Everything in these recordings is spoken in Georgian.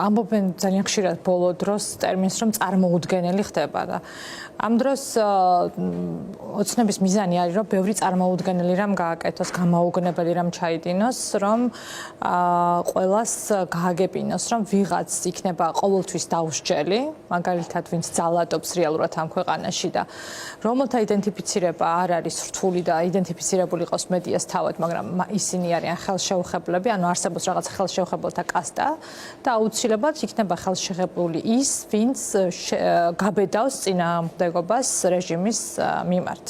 ამბობენ ძალიან ხშირად ბოლო დროს ტერმინს რომ წარმოუდგენელი ხდება და ამ დროს ოცნების მიზანი არის რომ ბევრი წარმოუდგენელი რამ გააკეთოს, გამაუგნებელი რამ ჩაიდინოს, რომ ყველას გააგებინოს, რომ ვიღაც იქნება ყოველთვის დაუსჯელი, მაგალითად ვინც ძალადობს რეალურად ამ ქვეყანაში და რომელთა იდენტიფიცირება არ არის რთული და იდენტიფიცირებული იყოს მედიას თავად, მაგრამ ისინი არიან ხელშეუხებლები, ანუ არსებობს რაღაც ხელშეუხებელთა კასტა და აუცილებლად იქნება ხელშეუხებლური ის, ვინც გაბედავს წინააღმდეგობას რეჟიმის მიმართ.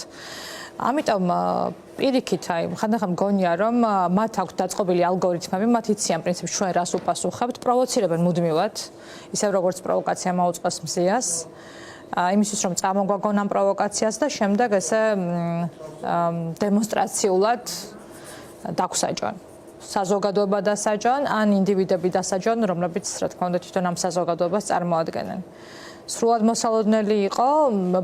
ამიტომ პირიქით, ხანდახან მგონია, რომ მათ აქვთ დაწყობილი ალგორითმები, მათ იციან პრინციპში ჩვენ რას უპასუხებთ, პროვოცირებენ მუდმივად, ისევ როგორც პროვოკაცია მოუწყოს მზიას. იმისთვის რომ წამოგვაგონ ამ პროვოკაციას და შემდეგ ესე დემონსტრაციულად დაგვსაჯონ. საზოგადოება დასაჯონ, ან ინდივიდები დასაჯონ, რომლებიც რა თქმა უნდა თვითონ ამ საზოგადოებას წარმოადგენენ. სრულად მოსალოდნელი იყო,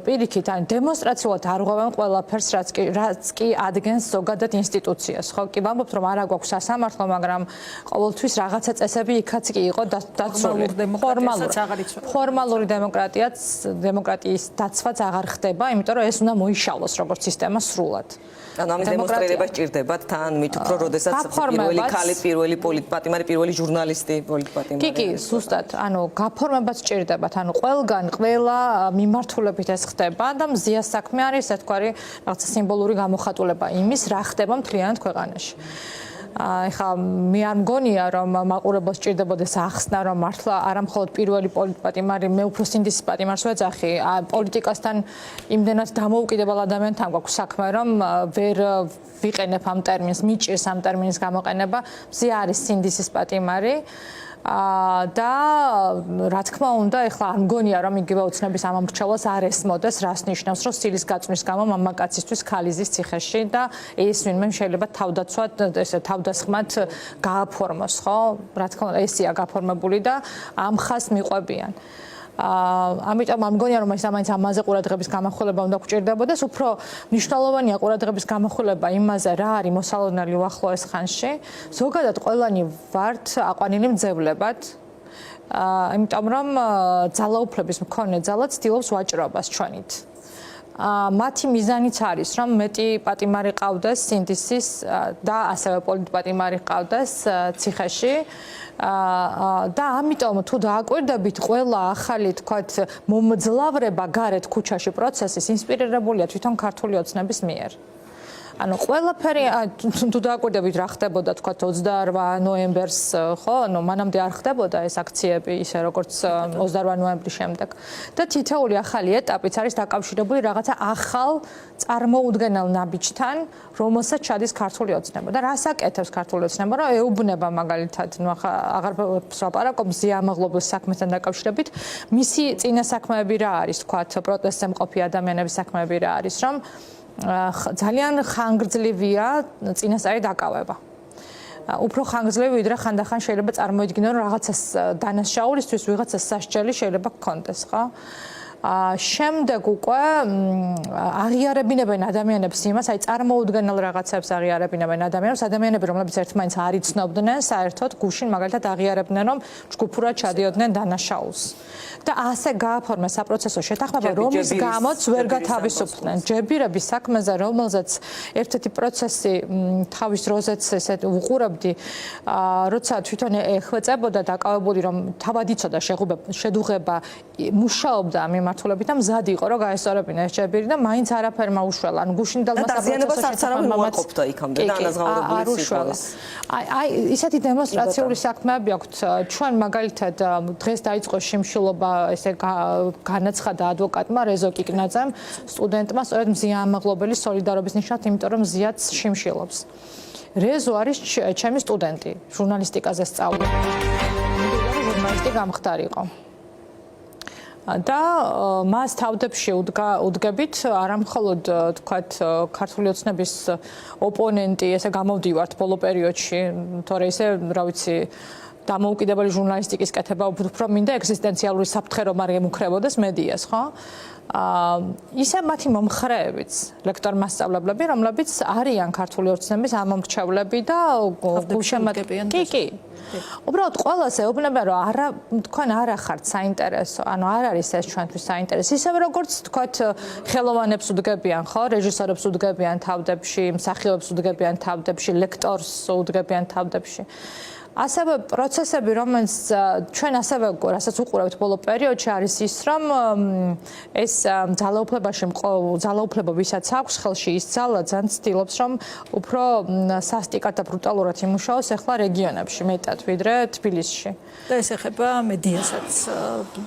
პირიქით, ან დემონსტრაციულად არ ღვევენ ყველაფერს, რაც კი ადგენს ზოგადად ინსტიტუციას, ხო? კი ვამბობთ, რომ არა გვაქვს სასამართლო, მაგრამ ყოველთვის რაღაცა წესები იქაც კი იყო დაცული. ფორმალური დემოკრატიის დაცვაც აღარ ხდება, იმიტომ რომ ეს უნდა მოიშალოს როგორც სისტემა სრულად. ანუ ამის დემონსტრირება სჭირდებათ თან მით უფრო როდესაც პირველი ქალი, პირველი პოლიტპატიმარი, პირველი ჟურნალისტი პოლიტპატიმარი. კი, ზუსტად, ანუ გაფორმებაც სჭირდებათ, ანუ ყველა მიმართულებით ეს ხდება და მზიას საქმე არის, ასე თქვარი, რაღაცა სიმბოლური გამოხატულება იმის, რა ხდება მთლიანად ქვეყანაში. ეხლა მე არ მგონია რომ მაყურებელს სჭირდებოდეს ახსნა რომ მართლა არა მხოლოდ პირველი პოლიტპატიმარი მე უფრო სინდისის პატიმარს ვეძახი პოლიტიკასთან იმდენად დამოუკიდებელ ადამიანთან გვაქვს საქმე რომ ვერ ვიყენებ ამ ტერმინს მიჭირს ამ ტერმინის გამოყენება მზია არის სინდისის პატიმარი და რა თქმა უნდა ეხლა არ მგონია რომ იგივე ოცნების ამომრჩევლას არ ესმოდეს რას ნიშნავს რომ სილის გაწმის გამო მამაკაცისთვის ქალიზის ციხეში და ეს ვინმე შეიძლება თავდაცვად ესე თავდასხმად გააფორმოს ხო რა თქმა უნდა ესია გაფორმებული და ამ ხას მიყვებიან ამიტომ არ მგონია რომ მაინც ამაზე ყურადღების გამახვილება უნდა გვჭირდებოდეს უფრო მნიშვნელოვანია ყურადღების გამახვილება იმაზე რა არის მოსალოდნელი უახლოეს ხანში ზოგადად ყველანი ვართ აყვანილი მძევლებად იმიტომ რომ ძალაუფლების მქონე ძალა ცდილობს ვაჭრობას ჩვენით მათი მიზანიც არის რომ მეტი პატიმარი ყავდეს სინდისის და ასევე პოლიტპატიმარი ყავდეს ციხეში და ამიტომ თუ დააკვირდებით ყველა ახალი თქვათ მომძლავრება გარეთ ქუჩაში პროცესის ინსპირირებულია თვითონ ქართული ოცნების მიერ ანუ ყველაფერი თუ დააკვირდებით რა ხდებოდა თქვათ 28 ნოემბერს ხო ანუ მანამდე არ ხდებოდა ეს აქციები ისე როგორც 28 ნოემბრის შემდეგ და თითოეული ახალი ეტაპიც არის დაკავშირებული რაღაცა ახალ წარმოუდგენელ ნაბიჯთან რომელსაც ჩადის ქართული ოცნება და რას აკეთებს ქართული ოცნება რომ ეუბნება მაგალითად ნუ აღარ ვაპარაკობ ზიამაღლობის საქმესთან დაკავშირებით მისი წინა საქმეები რა არის თქვათ პროტესტზე მყოფი ადამიანების საქმეები რა არის რომ ძალიან ხანგრძლივია წინასწარი დაკავება. უფრო ხანგრძლივი ვიდრე ხანდახან შეიძლება წარმოიდგინონ რომ რაღაცას დანაშაულისთვის ვიღაცას სასჯელი შეიძლება გქონდეს, ხო? შემდეგ უკვე აღიარებინებენ ადამიანებს იმას, აი წარმოუდგენელ რაღაცებს აღიარებინებენ ადამიანები, რომლებიც ერთმანეთს არ იცნობდნენ, საერთოდ გუშინ მაგალითად აღიარებდნენ, რომ ჯგუფურად ჩადიოდნენ დანაშაულს. და ასე გააფორმა საპროცესო შეთანხმება, რომლის გამოც ვერ გათავისუფლდნენ. ჯებირების საქმეზე, რომელზეც ერთ-ერთი პროცესი თავის დროზეც ესე უყურებდი, როცა თვითონ ეხვეწებოდა დაკავებული, რომ თავად იცოდა შედუღება მუშაობდა მიმართულებით და მზად იყო, რომ გაესწორებინა ეს ჯებირი და მაინც არაფერმა უშველა. ანუ გუშინ დალმა საპროცესო შეთანხმება მოაყოფდა იქამდე და ანაზღაურებული სიტყვის. აი ისეთი დემონსტრაციული საქმეები აქვთ. ჩვენ მაგალითად დღეს დაიწყო შიმშილობა ესე განაცხადა ადვოკატმა რეზო კიკნაძემ სტუდენტმა სწორედ მზია ამაღლობელი სოლიდარობის ნიშნად, იმიტომ რომ მზიაც შიმშილობს. რეზო არის ჩემი სტუდენტი, ჟურნალისტიკაზე სწავლობდა. ჟურნალისტი გამხდარიყო. და მას თავდებში უდგებით არა მხოლოდ თქვათ ქართული ოცნების ოპონენტი, ესე გამოვდივართ ბოლო პერიოდში, თორე ისე, რა ვიცი, დამოუკიდებელი ჟურნალისტიკის კეთება უფრო მინდა ეგზისტენციალური საფრთხე რომ არ ემუქრებოდეს მედიას, ხო? ისე მათი მომხრეებიც, ლექტორმასწავლებლები, რომლებიც არიან ქართული ოცნების ამომრჩევლები და გულშემატკივრები. კი. უბრალოდ ყველას ეუბნება რომ თქვენ არ ახართ საინტერესო, ანუ არ არის ეს ჩვენთვის საინტერესო. ისევე როგორც თქვათ ხელოვანებს უდგებიან, ხო, რეჟისორებს უდგებიან თავდებში, მსახიობებს უდგებიან თავდებში, ლექტორს უდგებიან თავდებში. ასევე პროცესები, რომელიც ჩვენ ასევე რასაც უყურებთ ბოლო პერიოდში არის ის, რომ ეს ძალაუფლება ვისაც აქვს ხელში ის ძალა ძალიან ცდილობს, რომ უფრო სასტიკად და ბრუტალურად იმუშაოს ახლა რეგიონებში მეტად ვიდრე თბილისში. და ეს ეხება მედიასაც,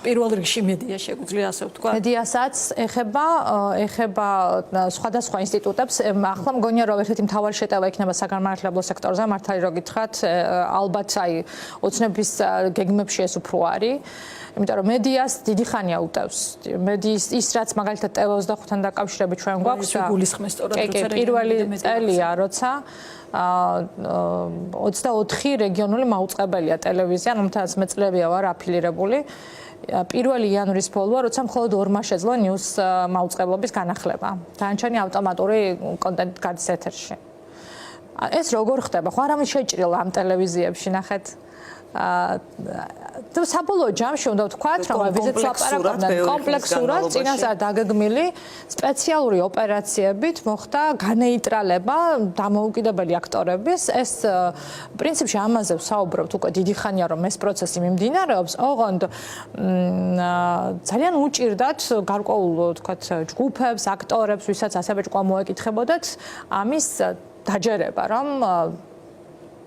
პირველ რიგში მედია შეგვიძლია ასე ვთქვა. მედიასაც ეხება სხვადასხვა ინსტიტუტებს. ახლა მგონია რომ ერთ-ერთი მთავარი შეტევა იქნება საგანმანათლებლო სექტორზე, მართალი რო გითხრათ, ალბათ აი ოცნების გეგმებში ეს უფრო არის. იმიტომ რომ მედიას დიდი ხანია უტევს. მედიის ის რაც მაგალითად TV25-თან დაკავშირებით ჩვენ გვაქვს გულისხმეს სწორად როცა პირველი წელია როცა 24 რეგიონული მაუწყებელია ტელევიზია, რომელთაც მე წლებია ვარ აფილირებული. 1 იანვრის ბოლოა, როცა მხოლოდ ორმა შეძლო ნიუს მაუწყებლობის განახლება. დანარჩენი ავტომატური კონტენტი გადის ეთერში. ეს როგორ ხდება? ხო არავინ შეჭრილა ამ ტელევიზიებში, ნახეთ. საბოლოო ჯამში უნდა ვთქვათ, რომ ვიზიტს ლაპარაკობდნენ კომპლექსურად, წინასწარ დაგეგმილი სპეციალური ოპერაციებით მოხდა განეიტრალება დამოუკიდებელი აქტორების. ეს პრინციპში ამაზე ვსაუბრობთ უკვე დიდი ხანია, რომ ეს პროცესი მიმდინარეობს. ოღონდ ძალიან უჭირდათ გარკვეულ ვთქვათ ჯგუფებს, აქტორებს, ვისაც ასევე ჭკვა მოეკითხებოდათ ამის დაჯერება, რომ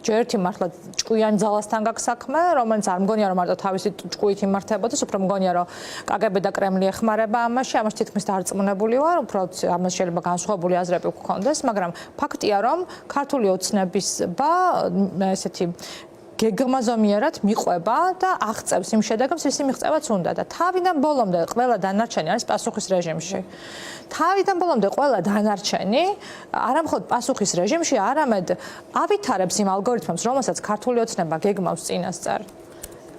ჯერ ერთი მართლა ჭკვიანი ძალასთან გაქვს საქმე, რომელიც არ მგონია რომ მარტო თავისი ჭკვით იმართებოდეს, უფრო მგონია რომ კგბ და კრემლი ეხმარება ამაში, ამაში თითქმის დარწმუნებული ვარ, უბრალოდ ამას შეიძლება განსხვავებული აზრები გქონდეს, მაგრამ ფაქტია რომ ქართული ოცნების ესეთი გეგმაზომიერად მიყვება და აღწევს იმ შედეგებს, ისი მიღწევაც უნდა და თავიდან ბოლომდე ყველა დანარჩენი არის პასუხის რეჟიმში. თავიდან ბოლომდე ყველა დანარჩენი არა მხოლოდ პასუხის რეჟიმში, არამედ ავითარებს იმ ალგორითმებს, რომელსაც ქართული ოცნება გეგმავს წინასწარ.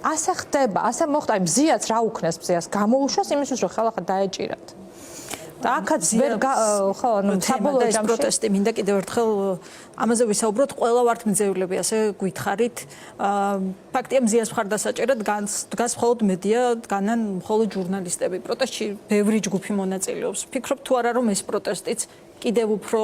ასე ხდება, ასე მოხდა, აი მზიაც რა უქნეს მზიას გამოუშვას იმისთვის, რომ ხელახლა დაეჭირათ. და აქაც ვერ ხო, საბოლოო ჯამში პროტესტი მინდა კიდევ ერთხელ ამაზე ვისაუბროთ, ყველა ვართ მძევლები, ასე გითხარით. ფაქტია მზიას მხარდასაჭერად დგას მხოლოდ მედია, დგანან მხოლოდ ჟურნალისტები. პროტესტში ბევრი ჯგუფი მონაწილეობს. ფიქრობ თუ არა რომ ეს პროტესტიც კიდევ უფრო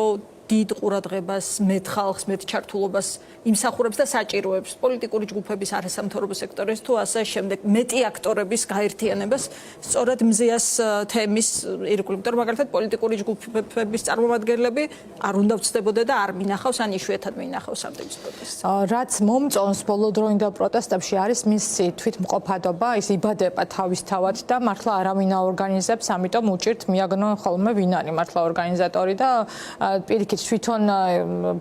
დიდ ყურადღებას, მეტ ხალხს, მეტ ჩართულობას იმსახურებს და საჭიროებს პოლიტიკური ჯგუფების არასამთავრობო სექტორის თუ ასე შემდეგ მეტი აქტორების გაერთიანებას სწორად მზიას თემის ირგვლივ. იმიტომ რომ მაგალითად პოლიტიკური ჯგუფების წარმომადგენლები არ უნდა ვწდებოდა და არ მინახავს ან იშვიათად მინახავს ამ ტიპის პროტესტს. რაც მომწონს ბოლოდროინდელ პროტესტებში არის მისი თვითმყოფადობა, ის იბადება თავისთავად და მართლა არავინ აორგანიზებს, ამიტომ უჭირთ მიაგნონ ხოლმე ვინ არის მართლა ორგანიზატორი და პირიქით თვითონ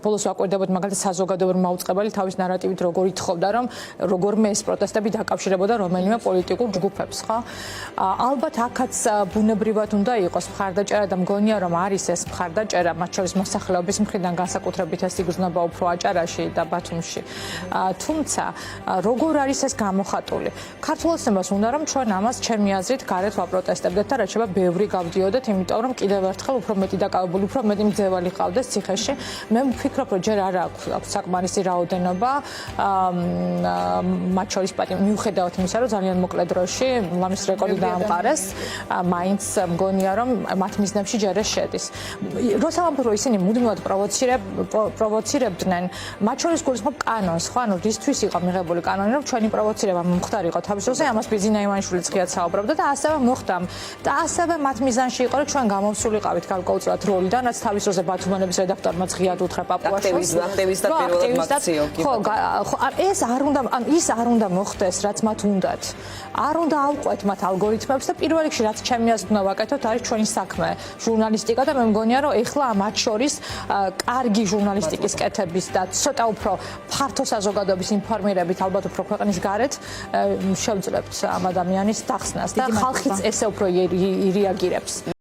ბოლოს ვაკვირდებოდ მაგალითად საზოგადოებრივი მაუწყებელი თავის ნარატივით როგორ ითხოვდა რომ როგორმე ეს პროტესტები დაკავშირებოდა რომელიმე პოლიტიკურ ჯგუფებს, ხო? ალბათ აქაც ბუნებრივად უნდა იყოს მხარდაჭერა და მგონია რომ არის ეს მხარდაჭერა, მათ შორის მოსახლეობის მხრიდან განსაკუთრებით ეს იგრძნობა უფრო აჭარაში და ბათუმში. თუმცა როგორ არის ეს გამოხატული? ქართულ ოცნებას უნდა რომ ჩვენ ამას ჩემი აზრით გარეთ ვაპროტესტებდეთ და რაც შეიძლება ბევრი გავდიოდეთ, იმიტომ რომ კიდევ ერთხელ უფრო მეტი დაკავებული, უფრო მეტი მძევალი ყავდეს ციხეში. მე ვფიქრობ, რომ ჯერ არ აქვს საკმარისი რაოდენობა მათ შორის მიუხედავად იმისა, რომ ძალიან მოკლე დროში ლამის რეკორდი დაამყარეს, მაინც მგონია, რომ მათ მიზნებში ჯერ ეს შედის. როცა ვამბობ, ისინი მუდმივად პროვოცირებდნენ, მათ შორის გულისხმობ კანონს, ხო, ანუ რისთვის იყო მიღებული კანონი, რომ ჩვენი პროვოცირება მომხდარიყო თავის დროზე, ამას ბიზინა ივანიშვილიც ღიად საუბრობდა და ასევე მოხდა. და ასევე მათ მიზანში იყო, რომ ჩვენ გამოვსულიყავით გარკვეულწილად როლიდან, რაც თავის დროზე ბათუმანების რედაქტორმა ღიად უთხრა პაპუაშვილს. აქტივისტად პირველად მაქციო. ხო, ეს არ უნდა, ის არ უნდა მოხდეს, რაც მათ უნდათ. არ უნდა ავყვეთ მათ ალგორითმებს და პირველ რიგში რაც ჩემი აზრით უნდა ვაკეთოთ, არის ჩვენი საქმე, ჟურნალისტიკა და მე მგონია, რომ ეხლა მათ შორის კარგი ჟურნალისტიკის კეთების და ცოტა უფრო ფართო საზოგადოების ინფორმირებით, ალბათ უფრო ქვეყნის გარეთ შევძლებთ ამ ადამიანის დახსნას და ხალხიც ესე უფრო ირეაგირებს.